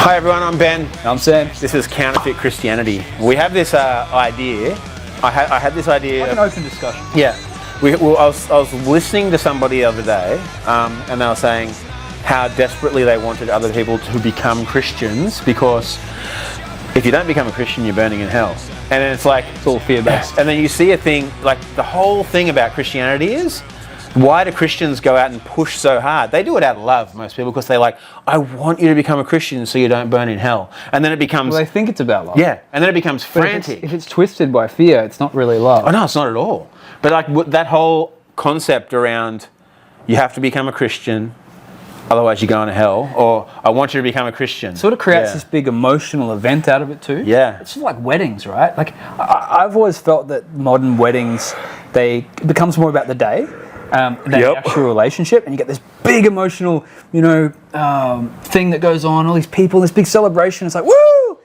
Hi everyone, I'm Ben. I'm Sam. This is Counterfeit Christianity. We have this idea. I had this idea. Like an open discussion. Yeah. I was listening to somebody the other day, and they were saying how desperately they wanted other people to become Christians because if you don't become a Christian, you're burning in hell. And then it's like It's all fear-based. And then you see a thing like the whole thing about Christianity is, why do Christians go out and push so hard? They do it out of love, most people, because they're like, I want you to become a Christian so you don't burn in hell. And then it becomes... Well, they think it's about love. Yeah, and then it becomes But frantic. if it's twisted by fear, it's not really love. Oh no, it's not at all. But like that whole concept around, you have to become a Christian, otherwise you're going to hell, or I want you to become a Christian. It sort of creates this big emotional event out of it too. Yeah. It's just like weddings, right? Like I've always felt that modern weddings, it becomes more about the day. Than the actual relationship, and you get this big emotional, thing that goes on, all these people, this big celebration, it's like, woo!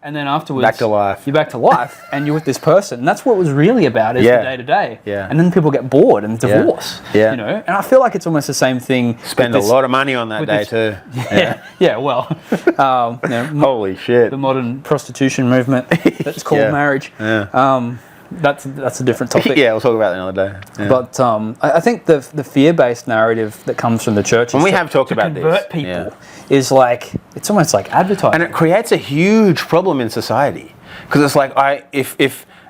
And then afterwards, Back to life. You're back to life, and you're with this person, and that's what it was really about, is the day-to-day. Yeah. And then people get bored and divorce, Yeah. And I feel like it's almost the same thing. Spend a lot of money on that day too. Yeah, well, Holy shit. the modern prostitution movement that's called marriage. Yeah. That's a different topic. Yeah, we'll talk about that another day. Yeah. But I think the fear-based narrative that comes from the church we have talked about to convert this. people is like, it's almost like advertising. And it creates a huge problem in society. Because it's like,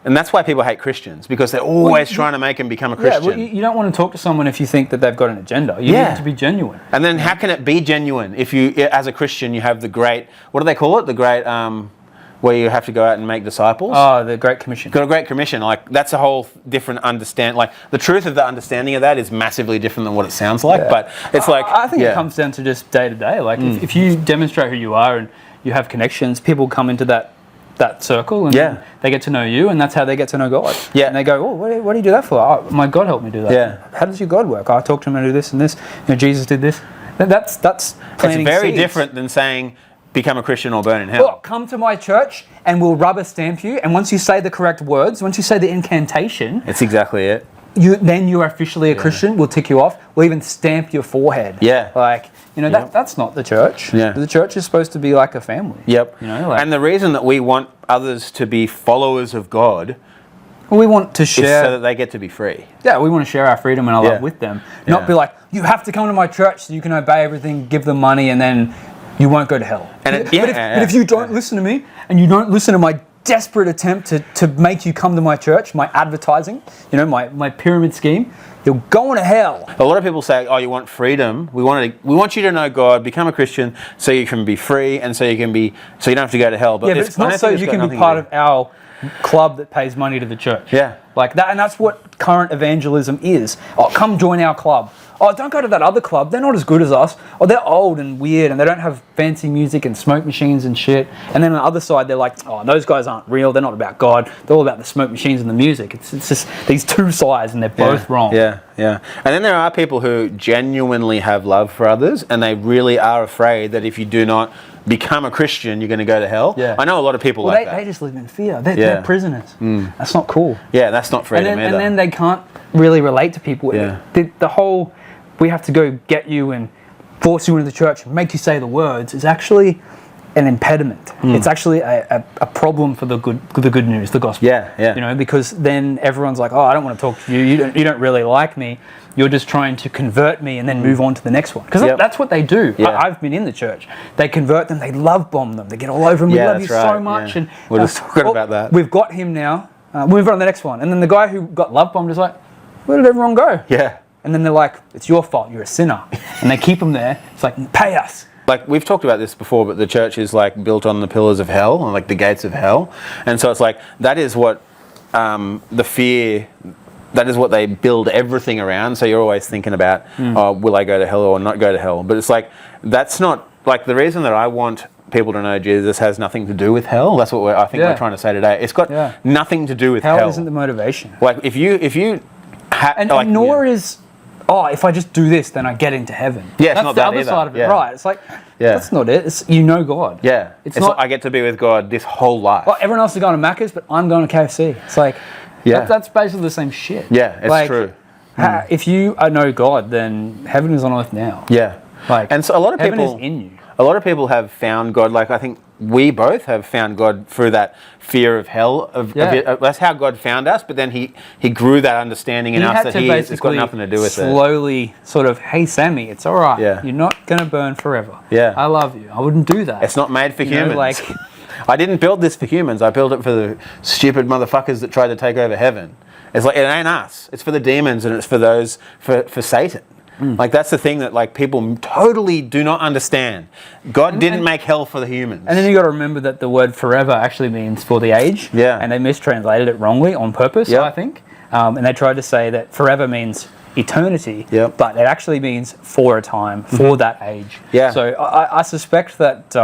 and that's why people hate Christians, because they're always trying to make them become a Christian. Yeah, well, you don't want to talk to someone if you think that they've got an agenda. You need it to be genuine. And then how can it be genuine if you, as a Christian, you have the great, what do they call it? The great... where you have to go out and make disciples. Oh, the Great Commission. Got a Great Commission. Like, that's a whole different understand. Like, the truth of the understanding of that is massively different than what it sounds like. Yeah. But it's like... I think it comes down to just day to day. Like, if you demonstrate who you are and you have connections, people come into that circle and they get to know you, and that's how they get to know God. Yeah. And they go, oh, what do you do that for? Oh, my God helped me do that. Yeah. How does your God work? I talked to him and do this and this. Jesus did this. That's planting It's very seeds. different than saying... become a Christian or burn in hell. Well, come to my church and we'll rubber stamp you. And once you say the correct words, once you say the incantation, It's exactly it. Then you're officially a Christian. We'll tick you off. We'll even stamp your forehead. Yeah. Like, that's not the church. Yeah. The church is supposed to be like a family. Yep. And the reason that we want others to be followers of God we want to share... is so that they get to be free. Yeah, we want to share our freedom and our love with them. Not be like, you have to come to my church so you can obey everything, give them money, and then... you won't go to hell. But if you don't listen to me, and you don't listen to my desperate attempt to make you come to my church, my advertising, my pyramid scheme, you're going to hell. A lot of people say, oh, you want freedom. We want you to know God, become a Christian, so you can be free, and so you don't have to go to hell. But it's not so you can be part of our club that pays money to the church. Yeah. Like that, and that's what current evangelism is. Oh, come join our club. Oh, don't go to that other club. They're not as good as us. Oh, they're old and weird and they don't have fancy music and smoke machines and shit. And then on the other side, they're like, oh, those guys aren't real. They're not about God. They're all about the smoke machines and the music. It's just these two sides and they're both wrong. Yeah. And then there are people who genuinely have love for others and they really are afraid that if you do not become a Christian, you're going to go to hell. Yeah. I know a lot of people like that. They just live in fear. They're prisoners. That's not cool. Yeah, that's not freedom either. And then they can't really relate to people. Yeah. The whole... we have to go get you and force you into the church and make you say the words is actually an impediment. It's actually a problem for the good news, the gospel. Yeah. Because then everyone's like, oh, I don't want to talk to you. You don't really like me. You're just trying to convert me and then move on to the next one. Because that's what they do. Yeah. I've been in the church. They convert them. They love bomb them. They get all over them. We love you so much. Yeah. And we're just talking about that. We've got him now. Move on to the next one. And then the guy who got love bombed is like, where did everyone go? Yeah. And then they're like, it's your fault, you're a sinner. And they keep them there. It's like, pay us. Like, we've talked about this before, but the church is like built on the pillars of hell, and like the gates of hell. And so it's like, that is what the fear, that is what they build everything around. So you're always thinking about, oh, will I go to hell or not go to hell? But it's like, that's not, like the reason that I want people to know Jesus has nothing to do with hell. That's what I think we're trying to say today. It's got nothing to do with hell. Hell isn't the motivation. Like, if you nor is, if I just do this, then I get into heaven. Yeah, that's not the that other either. side of it, right? It's like, that's not it. It's God. Yeah, it's not. I get to be with God this whole life. Well, everyone else is going to Macca's, but I'm going to KFC. It's like, that's basically the same shit. Yeah, it's true. If you know God, then heaven is on earth now. Yeah, Like, and so a lot of heaven people is in you. a lot of people have found God. Like I think we both have found God through that fear of hell. That's how God found us. But then He grew that understanding in us that it's got nothing to do with it. Slowly, sort of, hey Sammy, it's all right. Yeah. You're not gonna burn forever. Yeah. I love you. I wouldn't do that. It's not made for humans. Like, I didn't build this for humans. I built it for the stupid motherfuckers that tried to take over heaven. It's like, it ain't us. It's for the demons, and it's for those for Satan. Like that's the thing that like people totally do not understand. God didn't make hell for the humans. And then you got to remember that the word forever actually means for the age. Yeah. And they mistranslated it wrongly on purpose, Yep. I think. And they tried to say that forever means eternity, Yep. but it actually means for a time, for that age. Yeah. So I suspect that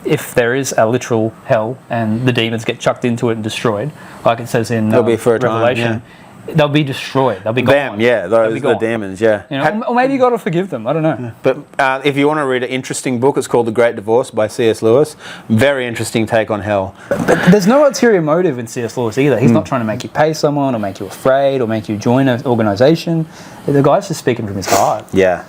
if there is a literal hell and the demons get chucked into it and destroyed, like it says in It'll be for a time, Revelation, they'll be destroyed. They'll be gone. Them, yeah, They'll be those the gone. demons, yeah. You know, or maybe God will forgive them. I don't know. But if you want to read an interesting book, it's called The Great Divorce by C.S. Lewis. Very interesting take on hell. But there's no ulterior motive in C.S. Lewis either. He's not trying to make you pay someone or make you afraid or make you join an organisation. The guy's just speaking from his heart. Yeah,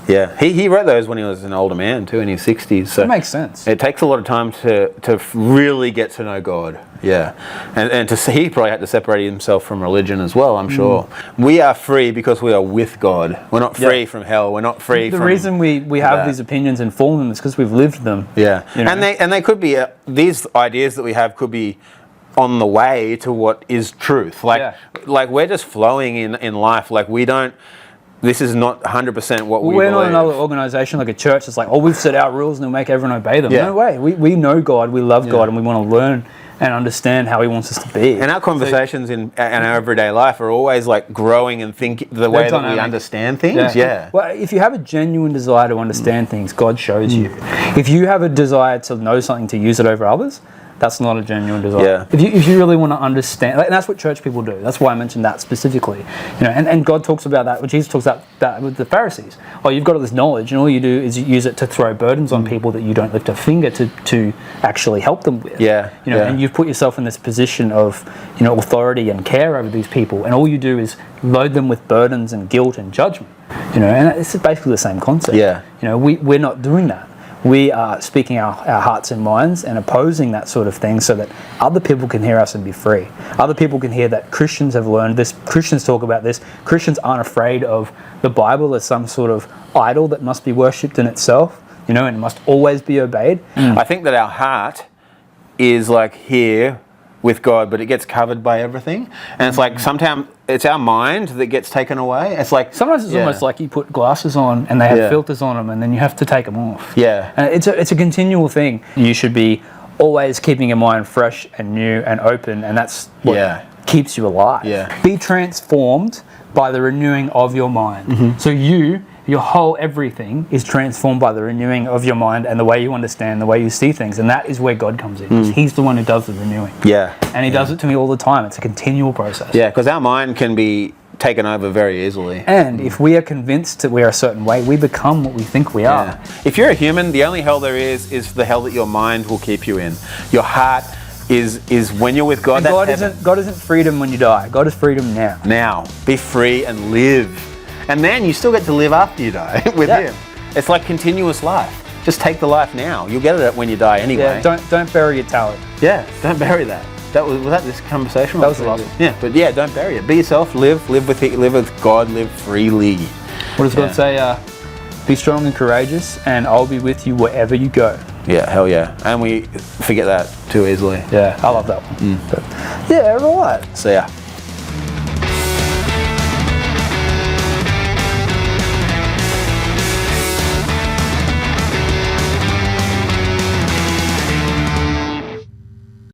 yeah. He wrote those when he was an older man too, in his 60s. So That makes sense. it takes a lot of time to really get to know God. Yeah, and to see, he probably had to separate himself from religion as well, I'm sure. We are free because we are with God. We're not free from hell. We're not free from... The reason we have these opinions and form them is because we've lived them. Yeah, You know? and they could be, these ideas that we have could be on the way to what is truth. Like we're just flowing in life. Like we don't... This is not 100% what we We're believe. not another organisation like a church that's like, oh, we've set our rules and we'll make everyone obey them. Yeah. No way. We know God, we love God, and we want to learn and understand how He wants us to be. And our conversations in our everyday life are always like growing and thinking the way that we understand things. Yeah. Well, if you have a genuine desire to understand things, God shows you. If you have a desire to know something to use it over others, that's not a genuine desire. Yeah. If you really want to understand, and that's what church people do. That's why I mentioned that specifically. You know, and God talks about that. Jesus talks about that with the Pharisees. Oh, you've got all this knowledge, and all you do is you use it to throw burdens on people that you don't lift a finger to actually help them with. Yeah. You know, and you've put yourself in this position of authority and care over these people, and all you do is load them with burdens and guilt and judgment. You know, and it's basically the same concept. Yeah. You know, we're not doing that. We are speaking our hearts and minds and opposing that sort of thing so that other people can hear us and be free. Other people can hear that Christians have learned this. Christians talk about this. Christians aren't afraid of the Bible as some sort of idol that must be worshipped in itself, and must always be obeyed. I think that our heart is like here with God, but it gets covered by everything. And it's like sometimes it's our mind that gets taken away. It's like sometimes it's almost like you put glasses on and they have filters on them, and then you have to take them off. Yeah. And it's a continual thing. You should be always keeping your mind fresh and new and open, and that's what keeps you alive. Yeah. Be transformed by the renewing of your mind. So your whole everything is transformed by the renewing of your mind and the way you understand, the way you see things. And that is where God comes in. He's the one who does the renewing. Yeah. And He does it to me all the time. It's a continual process. Yeah, because our mind can be taken over very easily. And if we are convinced that we're a certain way, we become what we think we are. If you're a human, the only hell there is the hell that your mind will keep you in. Your heart is when you're with God. And God isn't freedom when you die. God is freedom now. Now, be free and live. And then you still get to live after you die with Him. It's like continuous life. Just take the life now. You'll get it when you die anyway. Yeah, don't bury your talent. Yeah, don't bury that. Was that this conversation? That was the last one. Yeah, but don't bury it. Be yourself. Live with God. Live freely. What does God say? Be strong and courageous, and I'll be with you wherever you go. Yeah, hell yeah. And we forget that too easily. Yeah, I love that one. But, all right. See ya.